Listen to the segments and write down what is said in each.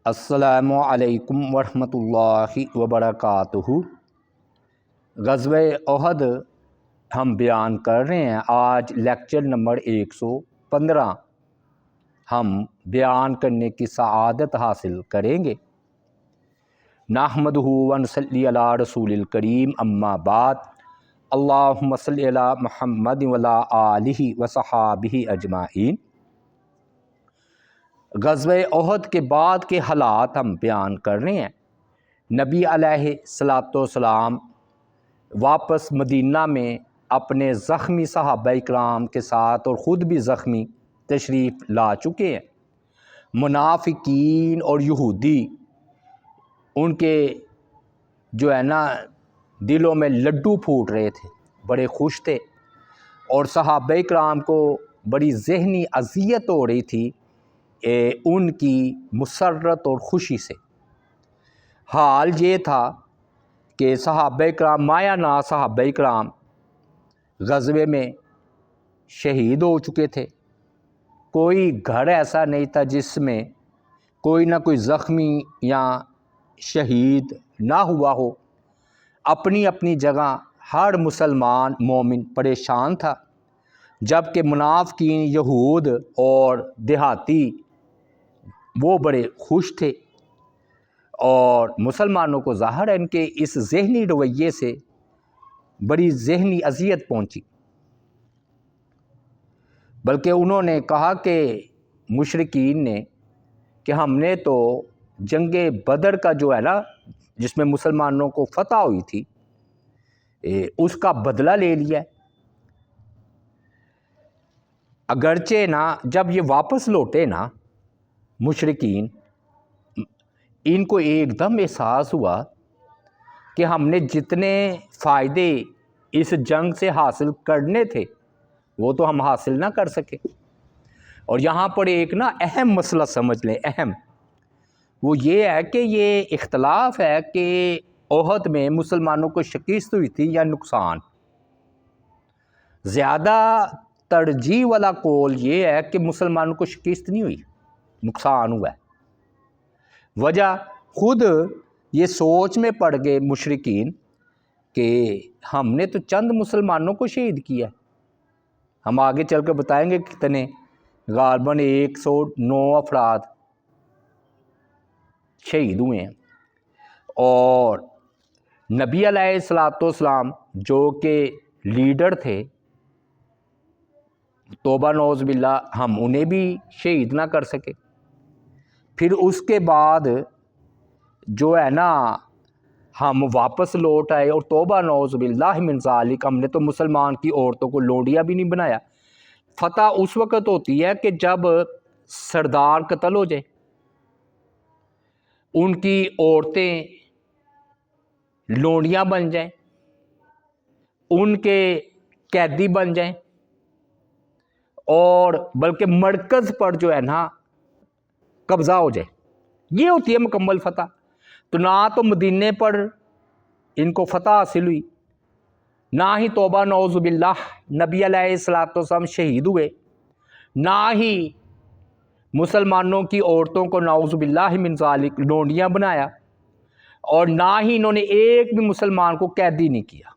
السلام علیکم ورحمۃ اللہ وبرکاتہ۔ غزوہ احد ہم بیان کر رہے ہیں، آج لیکچر نمبر 115 ہم بیان کرنے کی سعادت حاصل کریں گے۔ نحمدہ ونصلی علی رسول الکریم، اما بعد، اللہم صلی علی محمد وعلی آلہ وصحابہ اجمعین۔ غزوہ احد کے بعد کے حالات ہم بیان کر رہے ہیں۔ نبی علیہ السلام واپس مدینہ میں اپنے زخمی صحابہ کرام کے ساتھ اور خود بھی زخمی تشریف لا چکے ہیں۔ منافقین اور یہودی ان کے جو ہے نا دلوں میں لڈو پھوٹ رہے تھے، بڑے خوش تھے، اور صحابہ کرام کو بڑی ذہنی اذیت ہو رہی تھی ان کی مسرت اور خوشی سے۔ حال یہ تھا کہ صحابہ کرام، مایہ ناز صحابہ کرام غزوے میں شہید ہو چکے تھے۔ کوئی گھر ایسا نہیں تھا جس میں کوئی نہ کوئی زخمی یا شہید نہ ہوا ہو۔ اپنی اپنی جگہ ہر مسلمان مومن پریشان تھا، جبکہ منافقین، یہود اور دیہاتی وہ بڑے خوش تھے، اور مسلمانوں کو ظاہر ہے ان کے اس ذہنی رویے سے بڑی ذہنی اذیت پہنچی۔ بلکہ انہوں نے کہا کہ مشرکین نے کہ ہم نے تو جنگ بدر کا جو ہے نا جس میں مسلمانوں کو فتح ہوئی تھی اس کا بدلہ لے لیا ہے۔ اگرچہ نا جب یہ واپس لوٹے نا مشرکین، ان کو ایک دم احساس ہوا کہ ہم نے جتنے فائدے اس جنگ سے حاصل کرنے تھے وہ تو ہم حاصل نہ کر سکے۔ اور یہاں پر ایک نا اہم مسئلہ سمجھ لیں، اہم، وہ یہ ہے کہ یہ اختلاف ہے کہ احد میں مسلمانوں کو شکست ہوئی تھی یا نقصان۔ زیادہ ترجیح والا قول یہ ہے کہ مسلمانوں کو شکست نہیں ہوئی، نقصان ہوا ہے۔ وجہ خود یہ سوچ میں پڑ گئے مشرکین کہ ہم نے تو چند مسلمانوں کو شہید کیا ہے۔ ہم آگے چل کر بتائیں گے کتنے، غالباً 109 افراد شہید ہوئے ہیں۔ اور نبی علیہ السلام جو کہ لیڈر تھے، توبہ نعوذ باللہ، ہم انہیں بھی شہید نہ کر سکے۔ پھر اس کے بعد جو ہے نا ہم واپس لوٹ آئے، اور توبہ نعوذ باللہ من ذالک، ہم نے تو مسلمان کی عورتوں کو لونڈیا بھی نہیں بنایا۔ فتح اس وقت ہوتی ہے کہ جب سردار قتل ہو جائے، ان کی عورتیں لونڈیاں بن جائیں، ان کے قیدی بن جائیں، اور بلکہ مرکز پر جو ہے نا قبضہ ہو جائے۔ یہ ہوتی ہے مکمل فتح۔ تو نہ تو مدینے پر ان کو فتح حاصل ہوئی، نہ ہی توبہ نعوذ باللہ نبی علیہ السلام شہید ہوئے، نہ ہی مسلمانوں کی عورتوں کو نعوذ باللہ من ذالک لونڈیاں بنایا، اور نہ ہی انہوں نے ایک بھی مسلمان کو قیدی نہیں کیا۔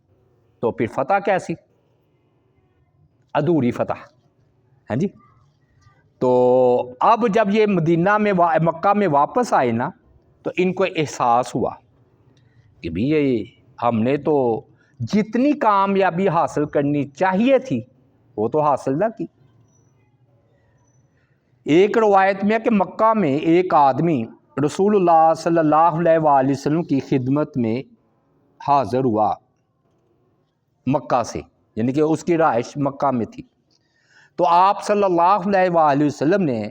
تو پھر فتح کیسی؟ ادھوری فتح ہے جی۔ تو اب جب یہ مکہ میں واپس آئے نا تو ان کو احساس ہوا کہ بھی یہ ہم نے تو جتنی کامیابی حاصل کرنی چاہیے تھی وہ تو حاصل نہ کی۔ ایک روایت میں ہے کہ مکہ میں ایک آدمی رسول اللہ صلی اللہ علیہ وآلہ وسلم کی خدمت میں حاضر ہوا مکہ سے، یعنی کہ اس کی رہائش مکہ میں تھی۔ تو آپ صلی اللہ علیہ وآلہ وسلم نے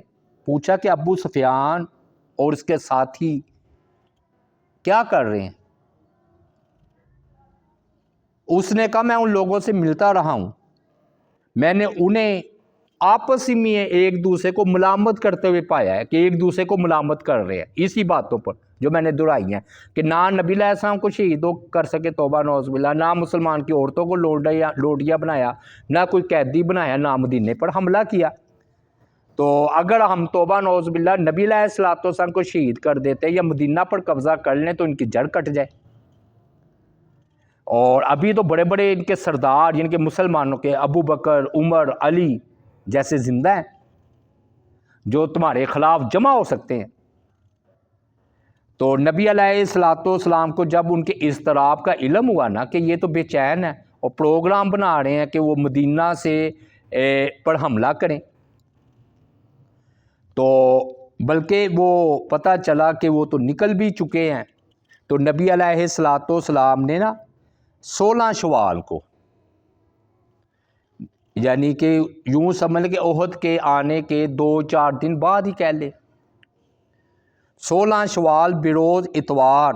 پوچھا کہ ابو سفیان اور اس کے ساتھی کیا کر رہے ہیں؟ اس نے کہا میں ان لوگوں سے ملتا رہا ہوں، میں نے انہیں آپس میں ایک دوسرے کو ملامت کرتے ہوئے پایا ہے کہ ایک دوسرے کو ملامت کر رہے ہیں اسی باتوں پر جو میں نے دہرائی ہیں کہ نہ نبی علیہ السلام کو شہید کر سکے، توبہ نعوذ باللہ، نہ مسلمان کی عورتوں کو لوڈیا بنایا، نہ کوئی قیدی بنایا، نہ مدینے پر حملہ کیا۔ تو اگر ہم توبہ نعوذ باللہ نبی علیہ الصلوۃ والسلام کو شہید کر دیتے یا مدینہ پر قبضہ کر لیں تو ان کی جڑ کٹ جائے. اور ابھی تو بڑے بڑے ان کے سردار جن کے مسلمانوں کے ابو بکر، عمر، علی جیسے زندہ ہیں جو تمہارے خلاف جمع ہو سکتے ہیں. تو نبی علیہ الصلوۃ والسلام کو جب ان کے اضطراب کا علم ہوا نا کہ یہ تو بے چین ہے اور پروگرام بنا رہے ہیں کہ وہ مدینہ سے پر حملہ کریں، تو بلکہ وہ پتہ چلا کہ وہ تو نکل بھی چکے ہیں، تو نبی علیہ الصلوۃ والسلام نے نا 16 شوال کو، یعنی کہ یوں سمجھ لیں کہ احد کے آنے کے 2-4 دن بعد ہی کہہ لے، 16 شوال بروز اتوار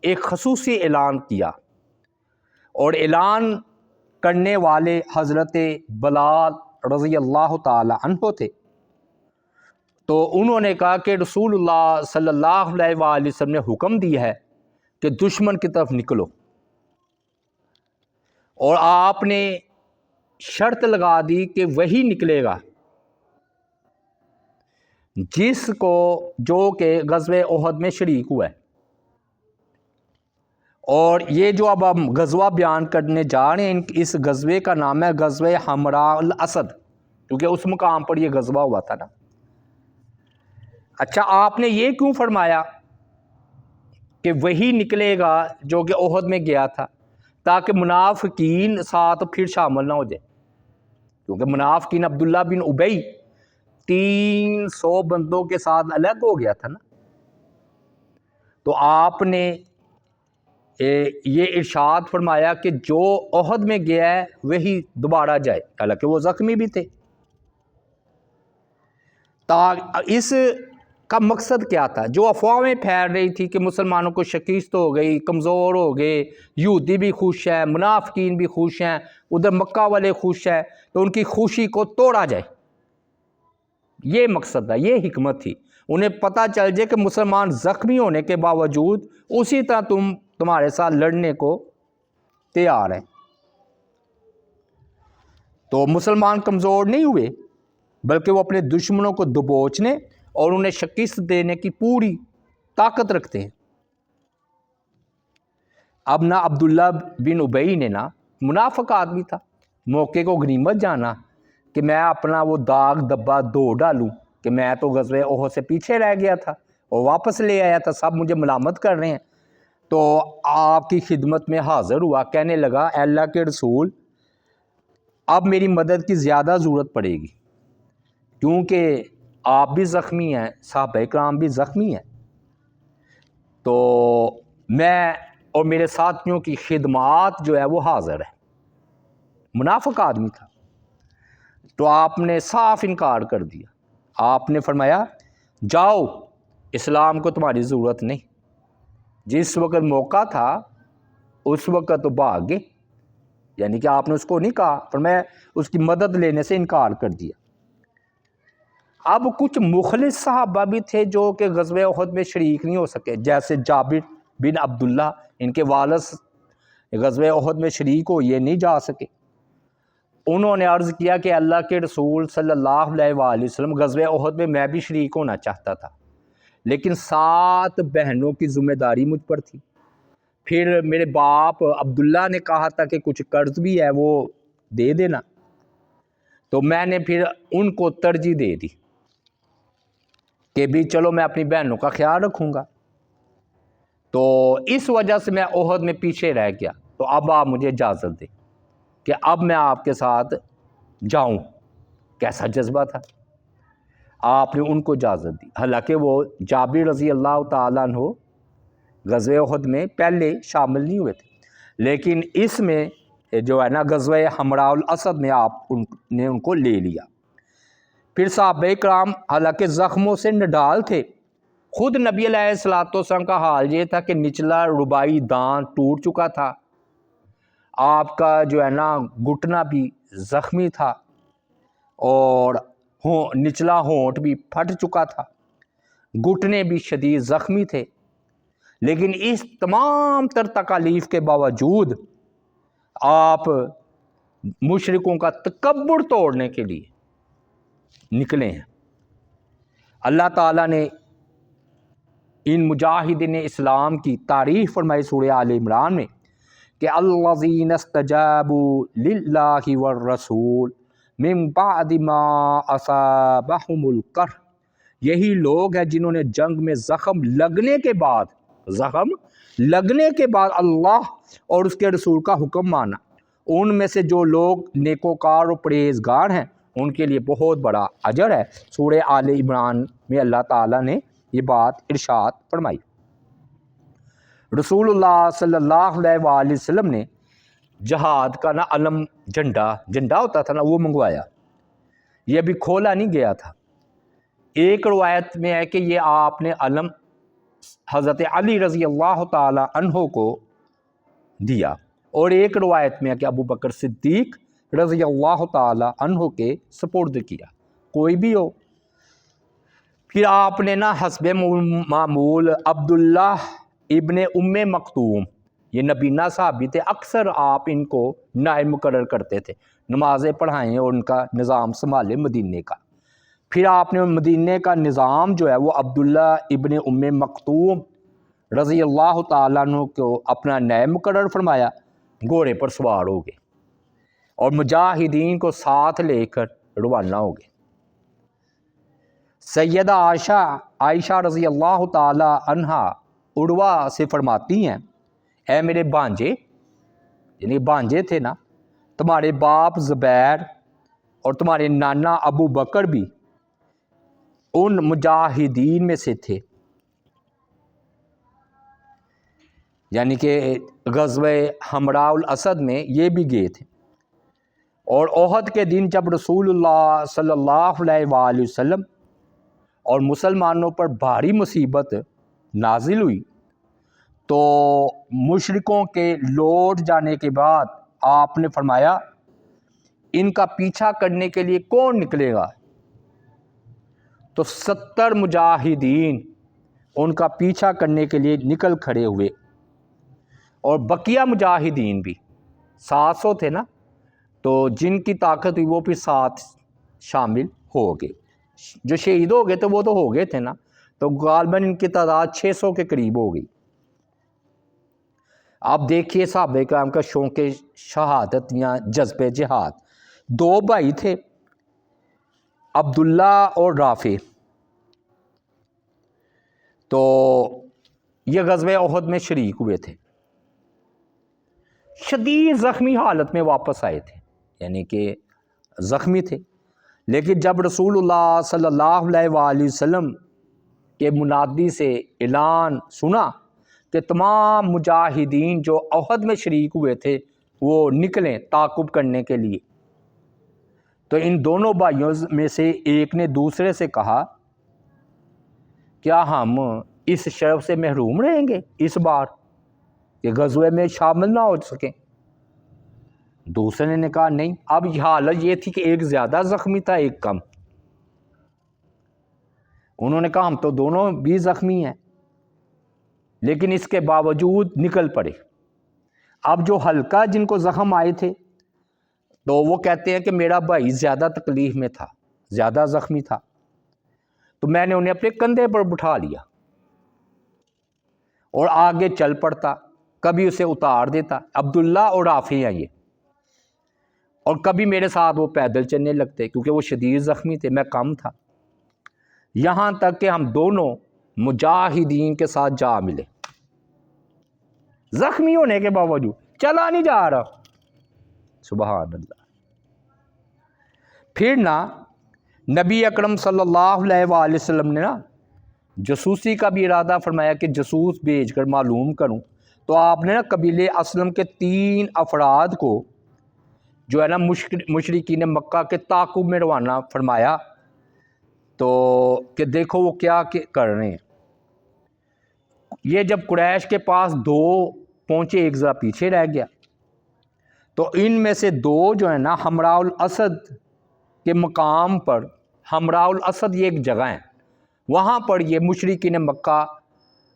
ایک خصوصی اعلان کیا، اور اعلان کرنے والے حضرت بلال رضی اللہ تعالی عنہ تھے. تو انہوں نے کہا کہ رسول اللہ صلی اللہ علیہ وآلہ وسلم نے حکم دیا ہے کہ دشمن کی طرف نکلو، اور آپ نے شرط لگا دی کہ وہی نکلے گا جس کو جو کہ غزوہ احد میں شریک ہوا ہے. اور یہ جو اب ہم غزوہ بیان کرنے جا رہے ہیں اس غزوے کا نام ہے غزوہ حمراء الاسد، کیونکہ اس مقام پر یہ غزوہ ہوا تھا نا. اچھا، آپ نے یہ کیوں فرمایا کہ وہی نکلے گا جو کہ احد میں گیا تھا؟ تاکہ منافقین ساتھ پھر شامل نہ ہو جائے، کیونکہ منافقین عبداللہ بن ابی 300 بندوں کے ساتھ الگ ہو گیا تھا نا. تو آپ نے یہ ارشاد فرمایا کہ جو احد میں گیا ہے وہی دوبارہ جائے، حالانکہ وہ زخمی بھی تھے. اس کا مقصد کیا تھا؟ جو افواہیں پھیل رہی تھی کہ مسلمانوں کو شکست ہو گئی، کمزور ہو گئے، یہودی بھی خوش ہیں، منافقین بھی خوش ہیں، ادھر مکہ والے خوش ہیں، تو ان کی خوشی کو توڑا جائے. یہ مقصد تھا، یہ حکمت تھی. انہیں پتہ چل جائے کہ مسلمان زخمی ہونے کے باوجود اسی طرح تمہارے ساتھ لڑنے کو تیار ہیں. تو مسلمان کمزور نہیں ہوئے، بلکہ وہ اپنے دشمنوں کو دبوچنے اور انہیں شکست دینے کی پوری طاقت رکھتے ہیں. اب نا عبداللہ بن ابی نے نا منافق آدمی تھا، موقع کو غنیمت جانا کہ میں اپنا وہ داغ دبا دھو ڈالوں کہ میں تو غزوہ احد سے پیچھے رہ گیا تھا اور واپس لے آیا تھا، سب مجھے ملامت کر رہے ہیں. تو آپ کی خدمت میں حاضر ہوا، کہنے لگا اے اللہ کے رسول، اب میری مدد کی زیادہ ضرورت پڑے گی، کیونکہ آپ بھی زخمی ہیں، صحابہ کرام بھی زخمی ہیں، تو میں اور میرے ساتھیوں کی خدمات جو ہے وہ حاضر ہے. منافق آدمی تھا. تو آپ نے صاف انکار کر دیا. آپ نے فرمایا جاؤ، اسلام کو تمہاری ضرورت نہیں. جس وقت موقع تھا اس وقت تو بھاگ گئے، یعنی کہ آپ نے اس کو نہیں کہا، پر میں اس کی مدد لینے سے انکار کر دیا. اب کچھ مخلص صحابہ بھی تھے جو کہ غزوہ احد میں شریک نہیں ہو سکے، جیسے جابر بن عبداللہ، ان کے والد غزوہ احد میں شریک ہو، یہ نہیں جا سکے. انہوں نے عرض کیا کہ اللہ کے رسول صلی اللہ علیہ وآلہ وسلم، غزوہ احد میں بھی شریک ہونا چاہتا تھا، لیکن 7 بہنوں کی ذمہ داری مجھ پر تھی. پھر میرے باپ عبداللہ نے کہا تھا کہ کچھ قرض بھی ہے وہ دے دینا، تو میں نے پھر ان کو ترجیح دے دی کہ بھی چلو میں اپنی بہنوں کا خیال رکھوں گا. تو اس وجہ سے میں احد میں پیچھے رہ گیا. تو اب آپ مجھے اجازت دیں کہ اب میں آپ کے ساتھ جاؤں. کیسا جذبہ تھا! آپ نے ان کو اجازت دی. حالانکہ وہ جابر رضی اللہ تعالیٰ عنہ غزوہ احد میں پہلے شامل نہیں ہوئے تھے، لیکن اس میں جو ہے نا غزوہ حمراء الاسد میں آپ نے ان کو لے لیا. پھر صحابہ کرام حالانکہ زخموں سے نڈال تھے. خود نبی علیہ الصلوۃ والسلام کا حال یہ تھا کہ نچلا رباعی دانت ٹوٹ چکا تھا، آپ کا جو ہے نا گھٹنا بھی زخمی تھا، اور نچلا ہونٹ بھی پھٹ چکا تھا، گھٹنے بھی شدید زخمی تھے. لیکن اس تمام تر تکالیف کے باوجود آپ مشرکوں کا تکبر توڑنے کے لیے نکلے ہیں. اللہ تعالیٰ نے ان مجاہدین اسلام کی تعریف فرمائی سورہ آل عمران میں کہ الذین استجابوا للہ والرسول من بعد ما اصابہم القرح، یہی لوگ ہیں جنہوں نے جنگ میں زخم لگنے کے بعد اللہ اور اس کے رسول کا حکم مانا۔ ان میں سے جو لوگ نیکوکار و پرہیزگار ہیں ان کے لیے بہت بڑا اجر ہے۔ سورہ آل عمران میں اللہ تعالیٰ نے یہ بات ارشاد فرمائی۔ رسول اللہ صلی اللہ علیہ وآلہ وسلم نے جہاد کا علم جھنڈا ہوتا تھا وہ منگوایا، یہ ابھی کھولا نہیں گیا تھا۔ ایک روایت میں ہے کہ یہ آپ نے علم حضرت علی رضی اللہ تعالی عنہ کو دیا، اور ایک روایت میں ہے کہ ابو بکر صدیق رضی اللہ تعالی عنہ کے سپرد کیا، کوئی بھی ہو۔ پھر آپ نے حسب معمول عبداللہ ابن مکتوم، یہ نبینا صحابی تھے، اکثر آپ ان کو نائب مقرر کرتے تھے، نمازیں پڑھائیں اور ان کا نظام سنبھالے مدینے کا۔ پھر آپ نے مدینے کا نظام جو ہے وہ عبداللہ ابن مکتوم رضی اللہ تعالیٰ عنہ کو اپنا نائب مقرر فرمایا، گھوڑے پر سوار ہو گئے اور مجاہدین کو ساتھ لے کر روانہ ہو گئے۔ سیدہ عائشہ رضی اللہ تعالی عنہا عروہ سے فرماتی ہیں، اے میرے بھانجے، یعنی بھانجے تھے نا، تمہارے باپ زبیر اور تمہارے نانا ابو بکر بھی ان مجاہدین میں سے تھے، یعنی کہ غزوہ حمراء الاسد میں یہ بھی گئے تھے۔ اور احد کے دن جب رسول اللہ صلی اللہ علیہ وآلہ وسلم اور مسلمانوں پر بھاری مصیبت نازل ہوئی تو مشرکوں کے لوٹ جانے کے بعد آپ نے فرمایا ان کا پیچھا کرنے کے لیے کون نکلے گا؟ تو 70 مجاہدین ان کا پیچھا کرنے کے لیے نکل کھڑے ہوئے، اور بقیہ مجاہدین بھی 700 تھے نا، تو جن کی طاقت ہوئی وہ بھی ساتھ شامل ہو گئے۔ جو شہید ہو گئے تو وہ تو ہو گئے تھے نا، تو غالباً ان کی تعداد 600 کے قریب ہو گئی۔ آپ دیکھیے صحابہ کرام کا شوق شہادت یا جذب جہاد۔ 2 بھائی تھے، عبداللہ اور رافع، تو یہ غزوہ احد میں شریک ہوئے تھے، شدید زخمی حالت میں واپس آئے تھے، یعنی کہ زخمی تھے، لیکن جب رسول اللہ صلی اللہ علیہ وآلہ وسلم کے منادی سے اعلان سنا کہ تمام مجاہدین جو احد میں شریک ہوئے تھے وہ نکلیں تعاقب کرنے کے لیے، تو ان دونوں بھائیوں میں سے ایک نے دوسرے سے کہا کیا ہم اس شرف سے محروم رہیں گے اس بار کہ غزوے میں شامل نہ ہو سکیں؟ دوسرے نے کہا نہیں۔ اب حالت یہ تھی کہ ایک زیادہ زخمی تھا ایک کم، انہوں نے کہا ہم تو دونوں بھی زخمی ہیں، لیکن اس کے باوجود نکل پڑے۔ اب جو ہلکا جن کو زخم آئے تھے تو وہ کہتے ہیں کہ میرا بھائی زیادہ تکلیف میں تھا، زیادہ زخمی تھا، تو میں نے انہیں اپنے کندھے پر بٹھا لیا اور آگے چل پڑتا، کبھی اسے اتار دیتا، عبداللہ اور رافع ہیں یہ، اور کبھی میرے ساتھ وہ پیدل چلنے لگتے کیونکہ وہ شدید زخمی تھے، میں کم تھا، یہاں تک کہ ہم دونوں مجاہدین کے ساتھ جا ملے، زخمی ہونے کے باوجود، چلا نہیں جا رہا، سبحان اللہ۔ پھر نبی اکرم صلی اللہ علیہ وآلہ وسلم نے جاسوسی کا بھی ارادہ فرمایا کہ جاسوس بھیج کر معلوم کروں، تو آپ نے قبیلہ اسلم کے 3 افراد کو جو ہے مشرکین مکہ کے تعاقب میں روانہ فرمایا، تو کہ دیکھو وہ کیا کر رہے ہیں۔ یہ جب قریش کے پاس 2 پہنچے، ایک ذرا پیچھے رہ گیا، تو ان میں سے 2 جو ہے حمراء الاسد کے مقام پر، حمراء الاسد یہ ایک جگہ ہے، وہاں پر یہ مشرکین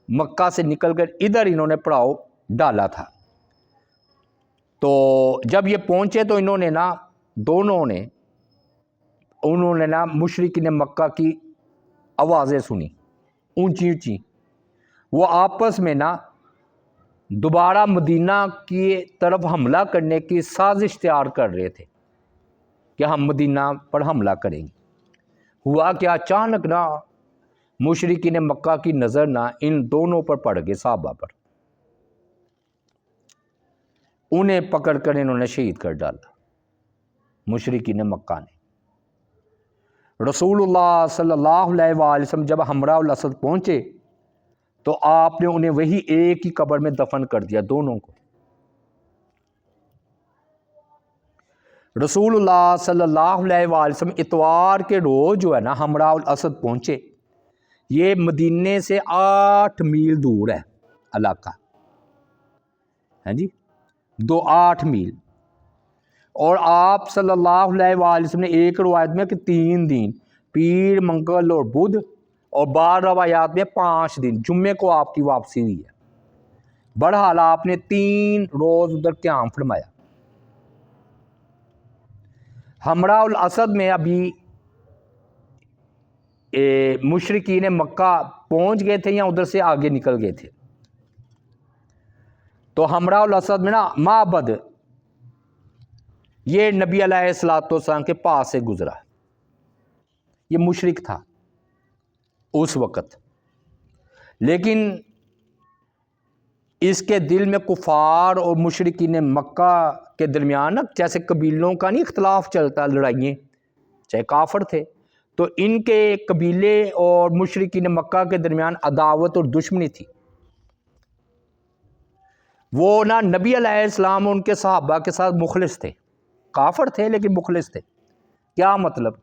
مکہ سے نکل کر ادھر انہوں نے پڑاؤ ڈالا تھا۔ تو جب یہ پہنچے تو انہوں نے دونوں نے مشرکین مکہ کی آوازیں سنی اونچی اونچی، وہ آپس میں نا دوبارہ مدینہ کی طرف حملہ کرنے کی سازش تیار کر رہے تھے کہ ہم مدینہ پر حملہ کریں گے۔ ہوا کہ اچانک نا مشرکین مکہ کی نظر نہ ان دونوں پر پڑ گئے، صحابہ پر، انہیں پکڑ کر انہوں نے شہید کر ڈالا مشرکین مکہ نے۔ رسول اللہ صلی اللہ علیہ وآلہ وسلم جب حمراء الاسد پہنچے تو آپ نے انہیں وہی ایک ہی قبر میں دفن کر دیا، دونوں کو۔ رسول اللہ صلی اللہ علیہ وآلہ وسلم اتوار کے روز جو ہے نا حمراء الاسد پہنچے، یہ مدینے سے 8 میل دور ہے علاقہ، ہے جی 8 میل، اور آپ صلی اللہ علیہ وآلہ وسلم نے ایک روایت میں کہ 3 دن، پیر، منگل اور بدھ، اور بعض روایات میں 5 دن، جمعے کو آپ کی واپسی ہوئی ہے۔ بہرحال آپ نے 3 روز ادھر قیام فرمایا۔ حمراء الاسد میں ابھی مشرکین مکہ پہنچ گئے تھے یا ادھر سے آگے نکل گئے تھے؟ تو حمراء الاسد میں نا معبد، یہ نبی علیہ الصلوۃ والسلام کے پاس سے گزرا، یہ مشرک تھا اس وقت، لیکن اس کے دل میں کفار اور مشرکین مکہ کے درمیان جیسے قبیلوں کا نہیں اختلاف چلتا، لڑائییں، چاہے کافر تھے، تو ان کے قبیلے اور مشرکین مکہ کے درمیان عداوت اور دشمنی تھی۔ وہ نا نبی علیہ السلام اور ان کے صحابہ کے ساتھ مخلص تھے، کافر تھے لیکن مخلص تھے۔ کیا مطلب؟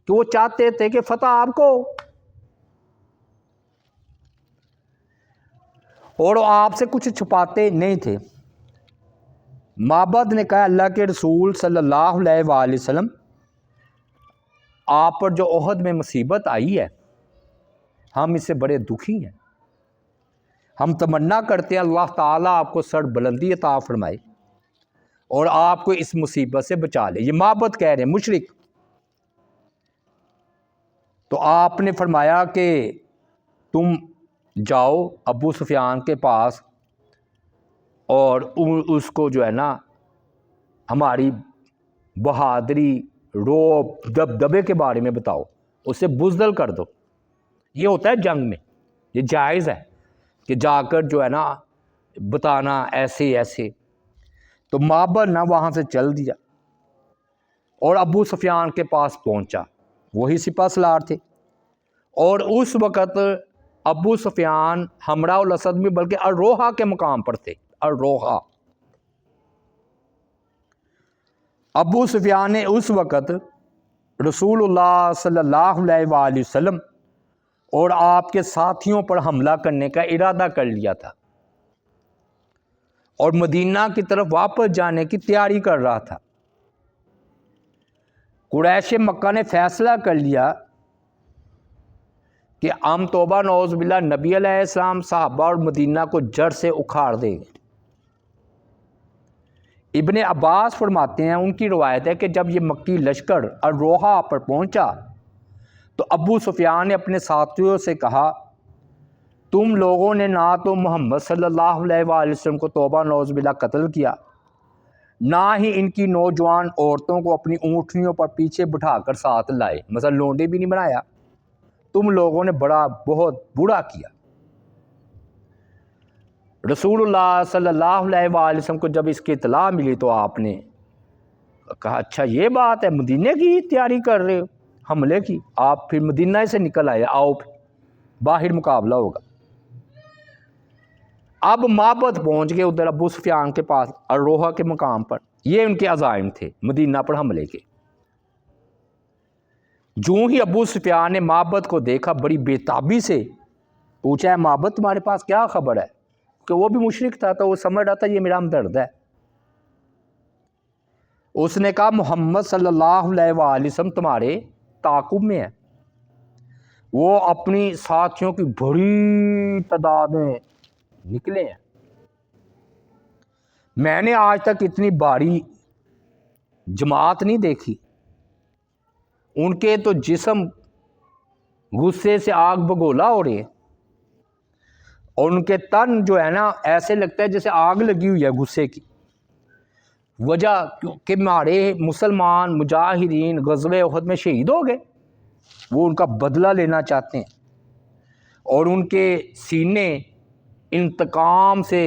کہ وہ چاہتے تھے کہ فتح آپ کو، اور وہ آپ سے کچھ چھپاتے نہیں تھے۔ معبد نے کہا اللہ کے رسول صلی اللہ علیہ وآلہ وسلم، آپ پر جو احد میں مصیبت آئی ہے ہم اس سے بڑے دکھی ہیں، ہم تمنا کرتے ہیں اللہ تعالیٰ آپ کو سر بلندی عطا فرمائے اور آپ کو اس مصیبت سے بچا لے۔ یہ معبد کہہ رہے ہیں، مشرک۔ تو آپ نے فرمایا کہ تم جاؤ ابو سفیان کے پاس اور اس کو جو ہے نا ہماری بہادری، روب، دبدبے کے بارے میں بتاؤ، اسے بزدل کر دو۔ یہ ہوتا ہے جنگ میں، یہ جائز ہے کہ جا کر جو ہے نا بتانا ایسے ایسے۔ تو معبد نا وہاں سے چل دیا اور ابو سفیان کے پاس پہنچا، وہی سپہ سالار تھے، اور اس وقت ابو سفیان حمراء الاسد میں بلکہ الروحہ کے مقام پر تھے، الروحہ۔ ابو سفیان نے اس وقت رسول اللہ صلی اللہ علیہ وآلہ وسلم اور آپ کے ساتھیوں پر حملہ کرنے کا ارادہ کر لیا تھا اور مدینہ کی طرف واپس جانے کی تیاری کر رہا تھا۔ قریش مکہ نے فیصلہ کر لیا کہ ہم توبہ نعوذ باللہ نبی علیہ السلام، صحابہ اور مدینہ کو جڑ سے اکھاڑ دیں گے۔ ابن عباس فرماتے ہیں، ان کی روایت ہے کہ جب یہ مکی لشکر الروحہ پر پہنچا تو ابو سفیان نے اپنے ساتھیوں سے کہا، تم لوگوں نے نہ تو محمد صلی اللہ علیہ وآلہ وسلم کو توبہ نعوذ باللہ قتل کیا، نہ ہی ان کی نوجوان عورتوں کو اپنی اونٹنیوں پر پیچھے بٹھا کر ساتھ لائے، مثلا لونڈے بھی نہیں بنایا، تم لوگوں نے بہت برا کیا۔ رسول اللہ صلی اللہ علیہ وآلہ وسلم کو جب اس کی اطلاع ملی تو آپ نے کہا اچھا یہ بات ہے، مدینے کی تیاری کر رہے ہو حملے کی؟ آپ پھر مدینہ سے نکل آئے، آؤ پھر باہر مقابلہ ہوگا۔ اب معبد پہنچ گئے ادھر ابو سفیان کے پاس الروحہ کے مقام پر، یہ ان کے عزائم تھے مدینہ پر حملے کے۔ جو ہی ابو سفیان نے معبد کو دیکھا بڑی بے تابی سے پوچھا، ہے معبد تمہارے پاس کیا خبر ہے؟ کہ وہ بھی مشرک تھا تو وہ سمجھ رہا تھا یہ میرا ہمدرد ہے۔ اس نے کہا محمد صلی اللہ علیہ وآلہ وسلم تمہارے تعاقب میں ہے، وہ اپنی ساتھیوں کی بڑی تعداد میں نکلے ہیں، میں نے آج تک اتنی باری جماعت نہیں دیکھی، ان کے تو جسم غصے سے آگ بگولا ہو رہے ہیں، اور ان کے تن جو ہے نا ایسے لگتا ہے جیسے آگ لگی ہوئی ہے غصے کی۔ وجہ کہ ہمارے مسلمان مجاہدین غزوہ احد میں شہید ہو گئے، وہ ان کا بدلہ لینا چاہتے ہیں، اور ان کے سینے انتقام سے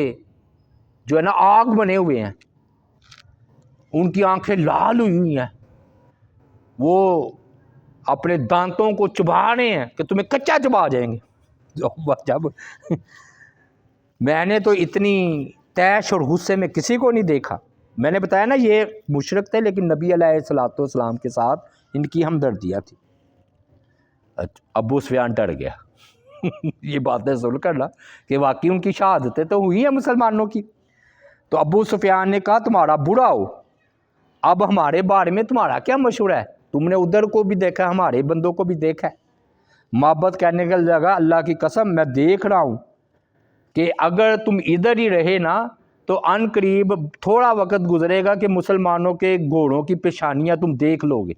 جو ہے نا آگ بنے ہوئے ہیں، ان کی آنکھیں لال ہوئی ہوئی ہیں، وہ اپنے دانتوں کو چبا رہے ہیں کہ تمہیں کچا چبا جائیں گے۔ جب میں نے تو اتنی تیش اور غصے میں کسی کو نہیں دیکھا۔ میں نے بتایا نا یہ مشرک تھے، لیکن نبی علیہ الصلوۃ والسلام کے ساتھ ان کی ہمدردیاں تھی۔ ابو سفیان ڈر گیا یہ باتیں سن کر نا کہ واقعی ان کی شہادتیں تو ہوئی ہیں مسلمانوں کی۔ تو ابو سفیان نے کہا تمہارا برا ہو، اب ہمارے بارے میں تمہارا کیا مشورہ ہے؟ تم نے ادھر کو بھی دیکھا، ہمارے بندوں کو بھی دیکھا ہے۔ محبت کہنے کا لگا اللہ کی قسم میں دیکھ رہا ہوں کہ اگر تم ادھر ہی رہے نا تو ان قریب تھوڑا وقت گزرے گا کہ مسلمانوں کے گھوڑوں کی پیشانیاں تم دیکھ لو گے۔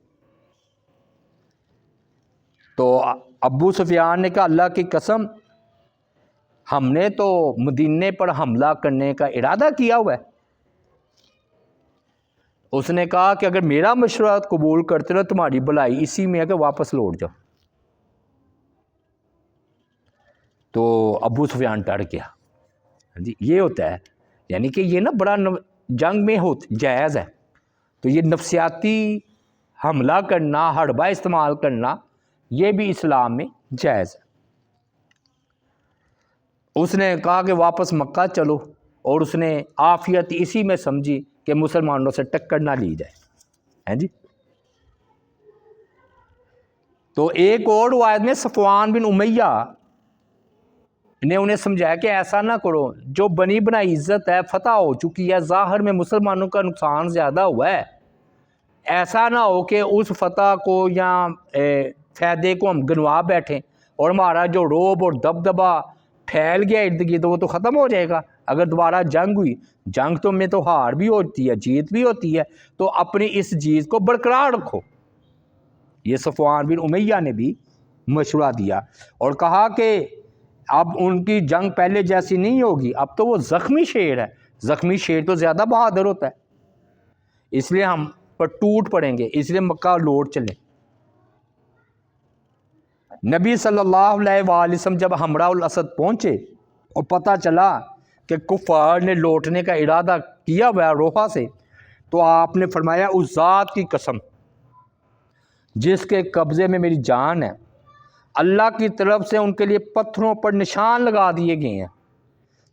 تو ابو سفیان نے کہا اللہ کی قسم ہم نے تو مدینے پر حملہ کرنے کا ارادہ کیا ہوا ہے۔ اس نے کہا کہ اگر میرا مشورہ قبول کرتے ہو تمہاری بھلائی اسی میں ہے کہ واپس لوٹ جاؤ۔ تو ابو سفیان ڈر گیا۔ جی یہ ہوتا ہے، یعنی کہ یہ نا بڑا جنگ میں جائز ہے، تو یہ نفسیاتی حملہ کرنا، حربہ استعمال کرنا یہ بھی اسلام میں جائز ہے۔ اس نے کہا کہ واپس مکہ چلو، اور اس نے عافیت اسی میں سمجھی کہ مسلمانوں سے ٹکر نہ لی جائے، ہیں جی۔ تو ایک اور روایت میں صفوان بن امیہ نے انہیں سمجھایا کہ ایسا نہ کرو، جو بنی بنائی عزت ہے فتح ہو چکی ہے، ظاہر میں مسلمانوں کا نقصان زیادہ ہوا ہے، ایسا نہ ہو کہ اس فتح کو یا فائدے کو ہم گنوا بیٹھیں اور ہمارا جو روب اور دبدبا پھیل گیا ارد گرد وہ تو ختم ہو جائے گا۔ اگر دوبارہ جنگ ہوئی، جنگ تو میں تو ہار بھی ہوتی ہے جیت بھی ہوتی ہے، تو اپنی اس چیز کو برقرار رکھو۔ یہ صفوان بن امیہ نے بھی مشورہ دیا اور کہا کہ اب ان کی جنگ پہلے جیسی نہیں ہوگی، اب تو وہ زخمی شیر ہے، زخمی شیر تو زیادہ بہادر ہوتا ہے، اس لیے ہم پر ٹوٹ پڑیں گے، اس لیے مکہ لوٹ چلیں۔ نبی صلی اللہ علیہ وآلہ وسلم جب حمراء الاسد پہنچے اور پتہ چلا کہ کفار نے لوٹنے کا ارادہ کیا ہوا روحا سے، تو آپ نے فرمایا اس ذات کی قسم جس کے قبضے میں میری جان ہے، اللہ کی طرف سے ان کے لیے پتھروں پر نشان لگا دیے گئے ہیں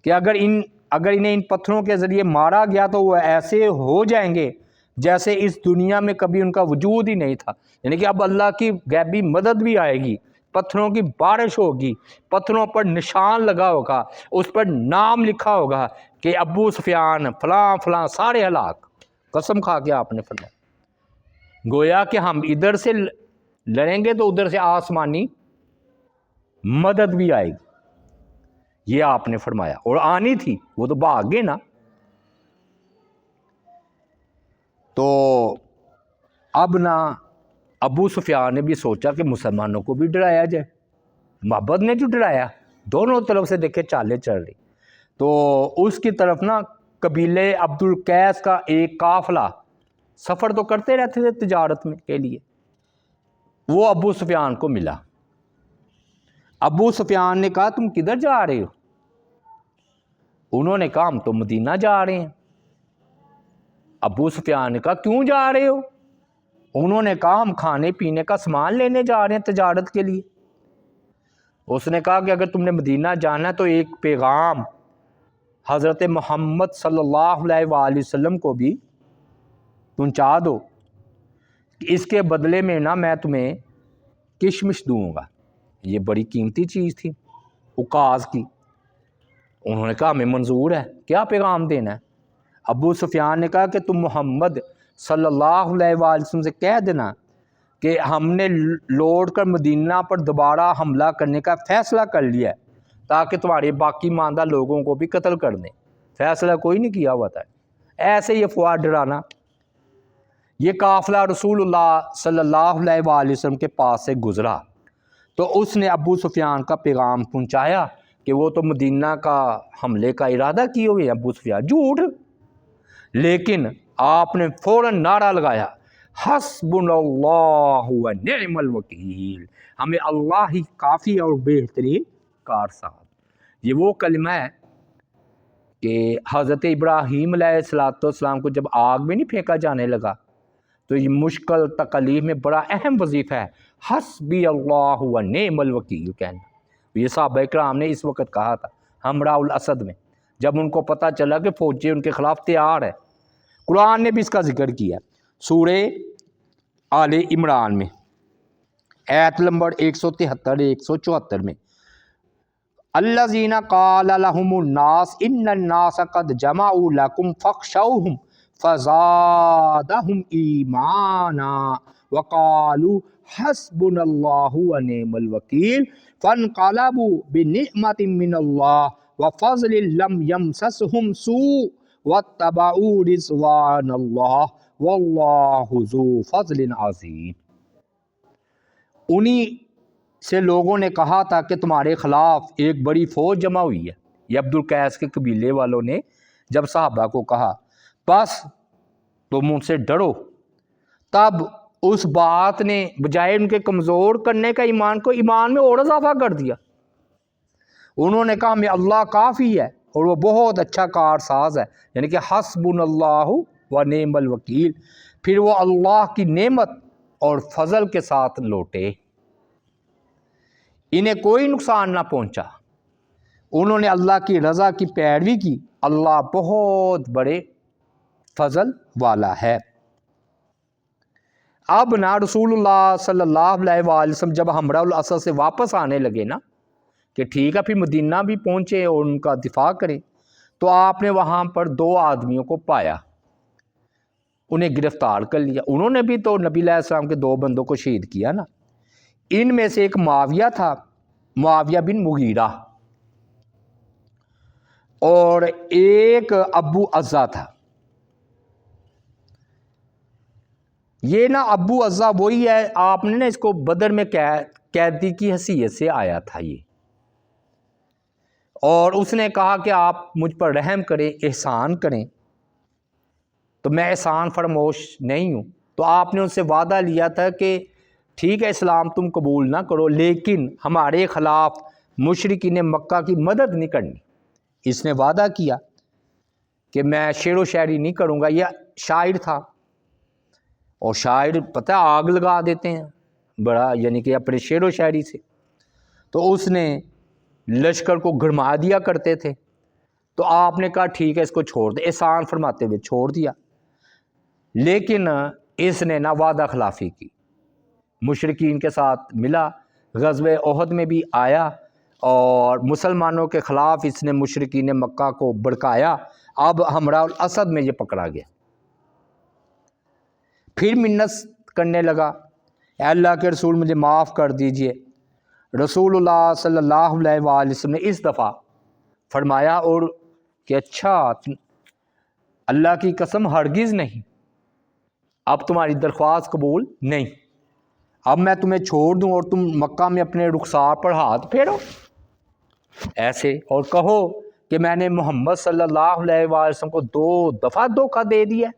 کہ اگر انہیں ان پتھروں کے ذریعے مارا گیا تو وہ ایسے ہو جائیں گے جیسے اس دنیا میں کبھی ان کا وجود ہی نہیں تھا۔ یعنی کہ اب اللہ کی غیبی مدد بھی آئے گی، پتھروں کی بارش ہوگی، پتھروں پر نشان لگا ہوگا، اس پر نام لکھا ہوگا کہ ابو سفیان فلاں فلاں سارے ہلاک۔ قسم کھا کے آپ نے فرمایا گویا کہ ہم ادھر سے لڑیں گے تو ادھر سے آسمانی مدد بھی آئے گی، یہ آپ نے فرمایا، اور آنی تھی، وہ تو بھاگ گئے نا۔ تو اب نا ابو سفیان نے بھی سوچا کہ مسلمانوں کو بھی ڈرایا جائے، محبت نے جو ڈرایا، دونوں طرف سے دیکھے چالیں چل رہی۔ تو اس کی طرف نا قبیلے عبد القیس کا ایک قافلہ سفر تو کرتے رہتے تھے تجارت میں کے لیے، وہ ابو سفیان کو ملا۔ ابو سفیان نے کہا تم کدھر جا رہے ہو؟ انہوں نے کہا ہم تو مدینہ جا رہے ہیں۔ ابو سفیان نے کہا کیوں جا رہے ہو؟ انہوں نے کہا ہم کھانے پینے کا سامان لینے جا رہے ہیں تجارت کے لیے۔ اس نے کہا کہ اگر تم نے مدینہ جانا ہے تو ایک پیغام حضرت محمد صلی اللہ علیہ وآلہ وسلم کو بھی پہنچا دو کہ اس کے بدلے میں نا میں تمہیں کشمش دوں گا۔ یہ بڑی قیمتی چیز تھی عکاظ کی۔ انہوں نے کہا ہمیں منظور ہے، کیا پیغام دینا ہے؟ ابو سفیان نے کہا کہ تم محمد صلی اللہ علیہ وآلہ وسلم سے کہہ دینا کہ ہم نے لوٹ کر مدینہ پر دوبارہ حملہ کرنے کا فیصلہ کر لیا ہے تاکہ تمہارے باقی ماندہ لوگوں کو بھی قتل کر دیں۔ فیصلہ کوئی نہیں کیا ہوا تھا، ایسے یہ افواہ ڈرانا۔ یہ قافلہ رسول اللہ صلی اللہ علیہ وآلہ وسلم کے پاس سے گزرا تو اس نے ابو سفیان کا پیغام پہنچایا کہ وہ تو مدینہ کا حملے کا ارادہ کیے ہوئے ہیں ابو سفیان، جھوٹ۔ لیکن آپ نے فوراً نعرہ لگایا، حسبنا اللہ و نعم الوکیل، ہمیں اللہ ہی کافی اور بہترین کارساز۔ یہ وہ کلمہ ہے کہ حضرت ابراہیم علیہ السلام کو جب آگ میں نہیں پھینکا جانے لگا تو یہ مشکل تکلیف میں بڑا اہم وظیفہ ہے، حسبی اللہ و نعم الوکیل کہنا۔ یہ صحابہ کرام نے اس وقت کہا تھا ہمراہ الاسد میں، جب ان کو پتہ چلا کہ فوجیں ان کے خلاف تیار ہے۔ قرآن نے بھی اس کا ذکر کیا سورہ آل عمران میں، آیت نمبر 173 174 میں، الذین قال لهم الناس ان الناس قد جمعوا لكم فاخشوهم فزادهم ایمانا وقالوا حسبنا اللہ ونعم الوکیل فانقلبوا بنعمت من اللہ وفضل لم یمسسهم سوء واتبعوا رضوان اللہ واللہ ذو فضل عظیم۔ انہی سے لوگوں نے کہا تھا کہ تمہارے خلاف ایک بڑی فوج جمع ہوئی ہے۔ یہ عبد القیس کے قبیلے والوں نے جب صحابہ کو کہا بس تم ان سے ڈرو، تب اس بات نے بجائے ان کے کمزور کرنے کا ایمان کو ایمان میں اور اضافہ کر دیا۔ انہوں نے کہا ہمیں اللہ کافی ہے اور وہ بہت اچھا کارساز ہے، یعنی کہ حسبنا اللہ و نعم الوکیل۔ پھر وہ اللہ کی نعمت اور فضل کے ساتھ لوٹے، انہیں کوئی نقصان نہ پہنچا، انہوں نے اللہ کی رضا کی پیروی کی، اللہ بہت بڑے فضل والا ہے۔ اب نا رسول اللہ صلی اللہ علیہ وآلہ وسلم جب ہمراہ الاسد سے واپس آنے لگے نا کہ ٹھیک ہے پھر مدینہ بھی پہنچے اور ان کا دفاع کریں، تو آپ نے وہاں پر 2 آدمیوں کو پایا، انہیں گرفتار کر لیا۔ انہوں نے بھی تو نبی علیہ السلام کے 2 بندوں کو شہید کیا نا۔ ان میں سے ایک معاویہ تھا، معاویہ بن مغیرہ، اور ایک ابو عزا تھا۔ یہ نا ابو عزا وہی ہے، آپ نے نا اس کو بدر میں قیدی کی حیثیت سے آیا تھا یہ، اور اس نے کہا کہ آپ مجھ پر رحم کریں، احسان کریں، تو میں احسان فراموش نہیں ہوں۔ تو آپ نے ان سے وعدہ لیا تھا کہ ٹھیک ہے اسلام تم قبول نہ کرو لیکن ہمارے خلاف مشرکین مکہ کی مدد نہیں کرنی۔ اس نے وعدہ کیا کہ میں شعر و شاعری نہیں کروں گا۔ یہ شاعر تھا، اور شاعر پتہ آگ لگا دیتے ہیں بڑا، یعنی کہ اپنے شعر و شاعری سے۔ تو اس نے لشکر کو گھرما دیا کرتے تھے، تو آپ نے کہا ٹھیک ہے اس کو چھوڑ دے، احسان فرماتے ہوئے چھوڑ دیا۔ لیکن اس نے نا وعدہ خلافی کی، مشرکین کے ساتھ ملا، غزوہ احد میں بھی آیا اور مسلمانوں کے خلاف اس نے مشرکین مکہ کو بھڑکایا۔ اب ہمراہ الاسد میں یہ پکڑا گیا، پھر منت کرنے لگا اے اللہ کے رسول مجھے معاف کر دیجئے۔ رسول اللہ صلی اللہ علیہ وآلہ وسلم نے اس دفعہ فرمایا اور کہ اچھا اللہ کی قسم ہرگز نہیں، اب تمہاری درخواست قبول نہیں، اب میں تمہیں چھوڑ دوں اور تم مکہ میں اپنے رخسار پر ہاتھ پھیرو ایسے، اور کہو کہ میں نے محمد صلی اللہ علیہ وآلہ وسلم کو 2 دفعہ دھوکہ دے دیا۔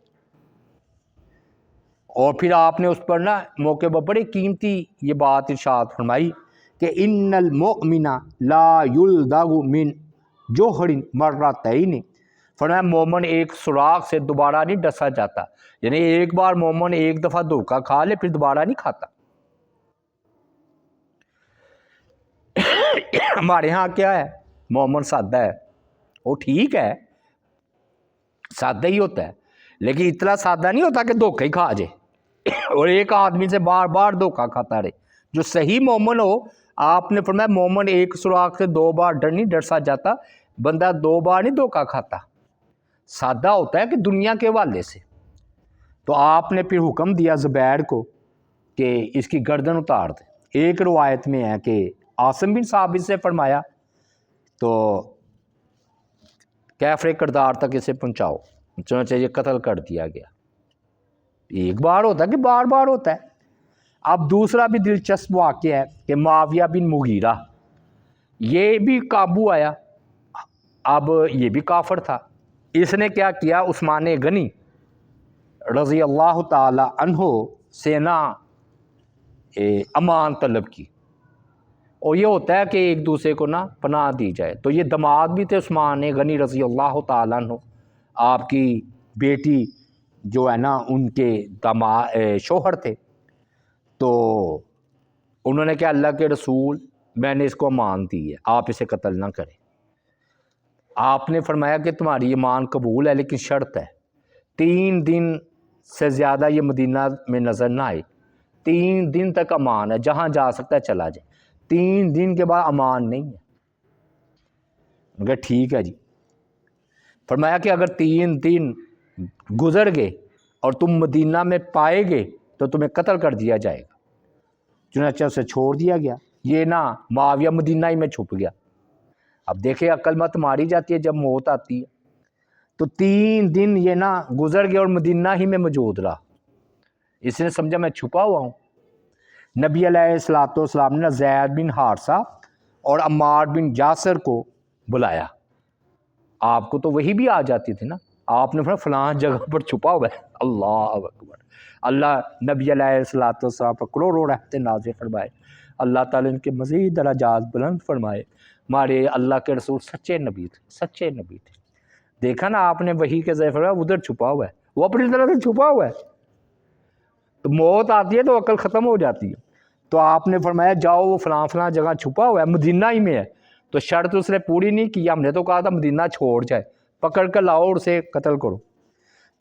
اور پھر آپ نے اس پر نا موقع پر بڑی قیمتی یہ بات ارشاد فرمائی کہ ان المؤمن لا یلدغ من جوہر مرتین، فرمایا مومن ایک سوراخ سے دوبارہ نہیں ڈسا جاتا، یعنی ایک بار مومن ایک دفعہ دھوکہ کھا لے پھر دوبارہ نہیں کھاتا۔ ہمارے ہاں کیا ہے، مومن سادہ ہے، وہ ٹھیک ہے سادہ ہی ہوتا ہے، لیکن اتنا سادہ نہیں ہوتا کہ دھوکہ ہی کھا جائے اور ایک آدمی سے بار بار دھوکہ کھاتا رہے۔ جو صحیح مومن ہو، آپ نے فرمایا مومن ایک سوراخ سے 2 بار نہیں ڈرسا جاتا، بندہ 2 بار نہیں دھوکہ کھاتا، سادہ ہوتا ہے کہ دنیا کے حوالے سے۔ تو آپ نے پھر حکم دیا زبیر کو کہ اس کی گردن اتار دے۔ ایک روایت میں ہے کہ عاصم بن ثابت سے فرمایا تو کیفر کردار تک اسے پہنچاؤ، چنانچہ یہ قتل کر دیا گیا۔ ایک بار ہوتا ہے کہ بار بار ہوتا ہے؟ اب دوسرا بھی دلچسپ واقعہ ہے کہ معاویہ بن مغیرہ یہ بھی قابو آیا، اب یہ بھی کافر تھا، اس نے کیا کیا، عثمان غنی رضی اللہ تعالی عنہ سے نا امان طلب کی، اور یہ ہوتا ہے کہ ایک دوسرے کو نا پناہ دی جائے۔ تو یہ داماد بھی تھے عثمان غنی رضی اللہ تعالیٰ عنہ، آپ کی بیٹی جو ہے نا ان کے شوہر تھے، تو انہوں نے کہا اللہ کے رسول میں نے اس کو امان دی ہے، آپ اسے قتل نہ کریں۔ آپ نے فرمایا کہ تمہاری امان قبول ہے لیکن شرط ہے 3 دن سے زیادہ یہ مدینہ میں نظر نہ آئے، 3 دن تک امان ہے، جہاں جا سکتا ہے چلا جائے، 3 دن کے بعد امان نہیں ہے۔ میں کہا ٹھیک ہے جی۔ فرمایا کہ اگر 3 دن گزر گئے اور تم مدینہ میں پائے گئے تو تمہیں قتل کر دیا جائے گا۔ چنانچہ اسے چھوڑ دیا گیا، یہ نا معاویہ مدینہ ہی میں چھپ گیا۔ اب دیکھیں عقل مت ماری جاتی ہے جب موت آتی ہے، تو 3 دن یہ نا گزر گئے اور مدینہ ہی میں موجود رہا، اس نے سمجھا میں چھپا ہوا ہوں۔ نبی علیہ الصلوۃ والسلام نے زید بن حارثہ اور عمار بن یاسر کو بلایا، آپ کو تو وہی بھی آ جاتی تھی نا، آپ نے فرمایا فلاں جگہ پر چھپا ہوا ہے۔ اللہ اکبر، اللہ نبی علیہ الصلوۃ والسلام پر کروڑوں رحمتیں نازل فرمائے، اللہ تعالیٰ ان کے مزید درجات بلند فرمائے۔ ہمارے اللہ کے رسول سچے نبی تھے، سچے نبی تھے۔ دیکھا نا آپ نے وحی کے ذریعے فرمایا ادھر چھپا ہوا ہے، وہ اپنی طرح سے چھپا ہوا ہے، تو موت آتی ہے تو عقل ختم ہو جاتی ہے۔ تو آپ نے فرمایا جاؤ وہ فلاں فلاں جگہ چھپا ہوا ہے، مدینہ ہی میں ہے۔ تو شرط اس نے پوری نہیں کی، ہم نے تو کہا تھا مدینہ چھوڑ جائے، پکڑ کر لاؤ اور اسے قتل کرو۔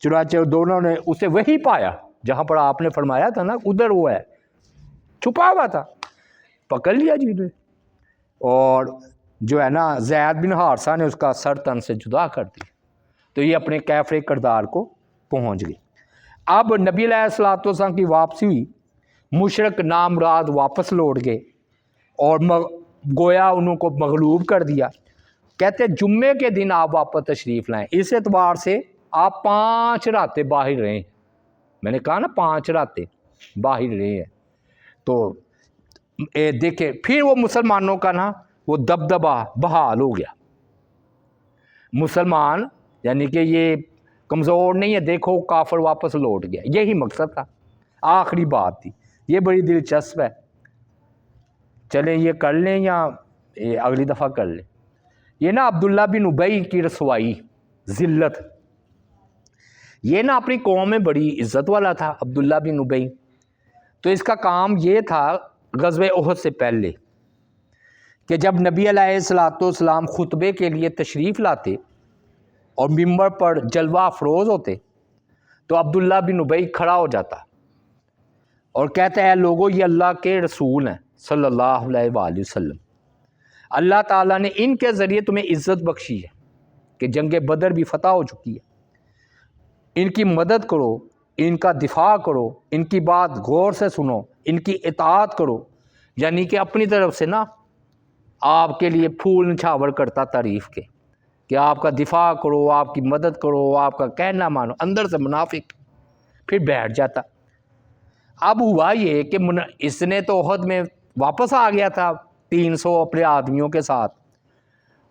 چنانچہ دونوں نے اسے وہی پایا جہاں پر آپ نے فرمایا تھا نا ادھر وہ ہے، چھپا ہوا تھا، پکڑ لیا جی نے، اور جو ہے نا زید بن حارثہ نے اس کا سر تن سے جدا کر دیا۔ تو یہ اپنے کیفر کردار کو پہنچ گئی۔ اب نبی علیہ الصلوۃ والسلام کی واپسی ہوئی، مشرک نامراد واپس لوٹ گئے اور گویا انہوں کو مغلوب کر دیا۔ کہتے جمعے کے دن آپ واپس تشریف لائیں، اس اعتبار سے آپ 5 راتیں باہر رہے ہیں، میں نے کہا نا 5 راتیں باہر رہے ہیں۔ تو دیکھیں پھر وہ مسلمانوں کا نا وہ دبدبہ بحال ہو گیا، مسلمان یعنی کہ یہ کمزور نہیں ہے، دیکھو کافر واپس لوٹ گیا، یہی مقصد تھا، آخری بات تھی۔ یہ بڑی دلچسپ ہے، چلیں یہ کر لیں یا اگلی دفعہ کر لیں۔ یہ نا عبداللہ بن ابی کی رسوائی، ذلت، یہ نا اپنی قوم میں بڑی عزت والا تھا عبداللہ بن ابی۔ تو اس کا کام یہ تھا غزوہ احد سے پہلے کہ جب نبی علیہ الصلوۃ والسلام خطبے کے لیے تشریف لاتے اور ممبر پر جلوہ افروز ہوتے تو عبداللہ بن ابی کھڑا ہو جاتا اور کہتا ہے لوگو یہ اللہ کے رسول ہیں صلی اللہ علیہ وآلہ وسلم، اللہ تعالیٰ نے ان کے ذریعے تمہیں عزت بخشی ہے کہ جنگ بدر بھی فتح ہو چکی ہے، ان کی مدد کرو، ان کا دفاع کرو، ان کی بات غور سے سنو، ان کی اطاعت کرو، یعنی کہ اپنی طرف سے نا آپ کے لیے پھول نچھاور کرتا تعریف کے کہ آپ کا دفاع کرو، آپ کی مدد کرو، آپ کا کہنا مانو، اندر سے منافق، پھر بیٹھ جاتا۔ اب ہوا یہ کہ اس نے تو احد میں واپس آ گیا تھا 300 اپنے آدمیوں کے ساتھ،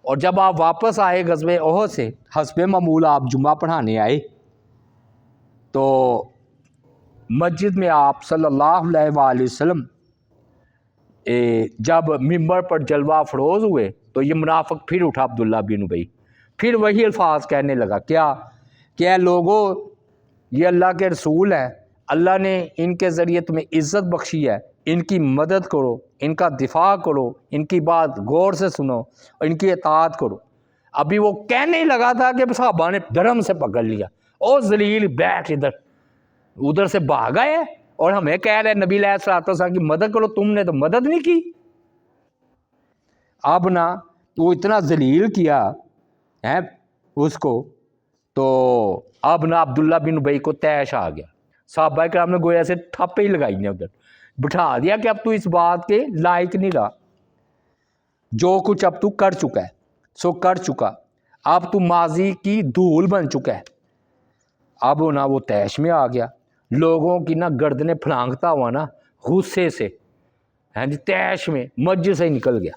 اور جب آپ واپس آئے غزوہ احد سے حسب معمول آپ جمعہ پڑھانے آئے تو مسجد میں آپ صلی اللہ علیہ وآلہ وسلم جب ممبر پر جلوہ افروز ہوئے تو یہ منافق پھر اٹھا عبداللہ بن ابی، پھر وہی الفاظ کہنے لگا، کیا کہ لوگو یہ اللہ کے رسول ہیں، اللہ نے ان کے ذریعے تمہیں عزت بخشی ہے، ان کی مدد کرو، ان کا دفاع کرو، ان کی بات غور سے سنو اور ان کی اطاعت کرو۔ ابھی وہ کہنے ہی لگا تھا کہ صحابہ نے دھرم سے پکڑ لیا، او ذلیل بیٹھ ادھر سے بھاگ آئے اور ہمیں کہہ رہے نبی علیہ الصلوۃ والسلام کی مدد کرو، تم نے تو مدد نہیں کی۔ اب نا وہ اتنا ذلیل کیا ہے اس کو، تو اب نا عبداللہ بن ابی کو طیش آ گیا، صحابہ کرام نے گویا سے ٹھپے ہی لگائی ہیں، ادھر بٹھا دیا کہ اب تو اس بات کے لائق نہیں رہا، جو کچھ اب تو کر چکا ہے سو کر چکا، اب تو ماضی کی دھول بن چکا ہے۔ اب نا وہ طیش میں آ گیا، لوگوں کی نا گردنیں پھلانگتا ہوا نا غصے سے ہاں جی تیش میں مسجد سے نکل گیا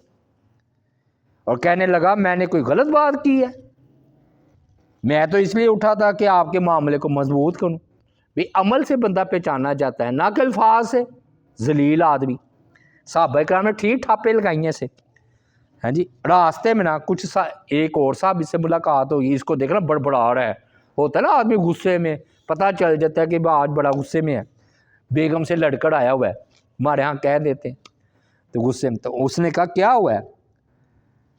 اور کہنے لگا میں نے کوئی غلط بات کی ہے، میں تو اس لیے اٹھا تھا کہ آپ کے معاملے کو مضبوط کروں۔ بھی عمل سے بندہ پہچانا جاتا ہے، نہ کہ الفاظ سے۔ ذلیل آدمی، صحابہ کرام نے ٹھیک ٹھاپے لگائی ہیں اسے۔ ہاں جی راستے میں نا کچھ ایک اور صاحب اس سے ملاقات ہوگی، اس کو دیکھنا بڑبڑا رہا ہے، ہوتا ہے نا آدمی غصے میں، پتہ چل جاتا ہے کہ آج بڑا غصے میں ہے، بیگم سے لڑکڑ آیا ہوا ہے، ہمارے ہاں کہہ دیتے ہیں، تو غصے میں۔ تو اس نے کہا کیا ہوا ہے؟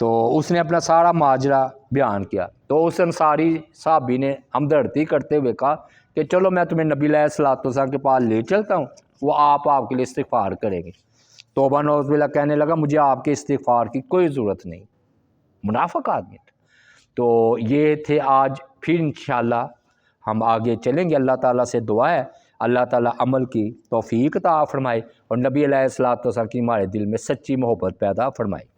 تو اس نے اپنا سارا ماجرا بیان کیا۔ تو اس انصاری صحابی نے ہمدردی کرتے ہوئے کہا کہ چلو میں تمہیں نبی علیہ الصلوۃ والسلام کے پاس لے چلتا ہوں، وہ آپ کے لیے استغفار کریں گے۔ توبہ نعوذ باللہ کہنے لگا مجھے آپ کے استغفار کی کوئی ضرورت نہیں، منافق آدمی تھا۔ تو یہ تھے آج، پھر انشاءاللہ ہم آگے چلیں گے۔ اللہ تعالیٰ سے دعا ہے اللہ تعالیٰ عمل کی توفیق عطا فرمائے اور نبی علیہ الصلوۃ والسلام کی ہمارے دل میں سچی محبت پیدا فرمائے۔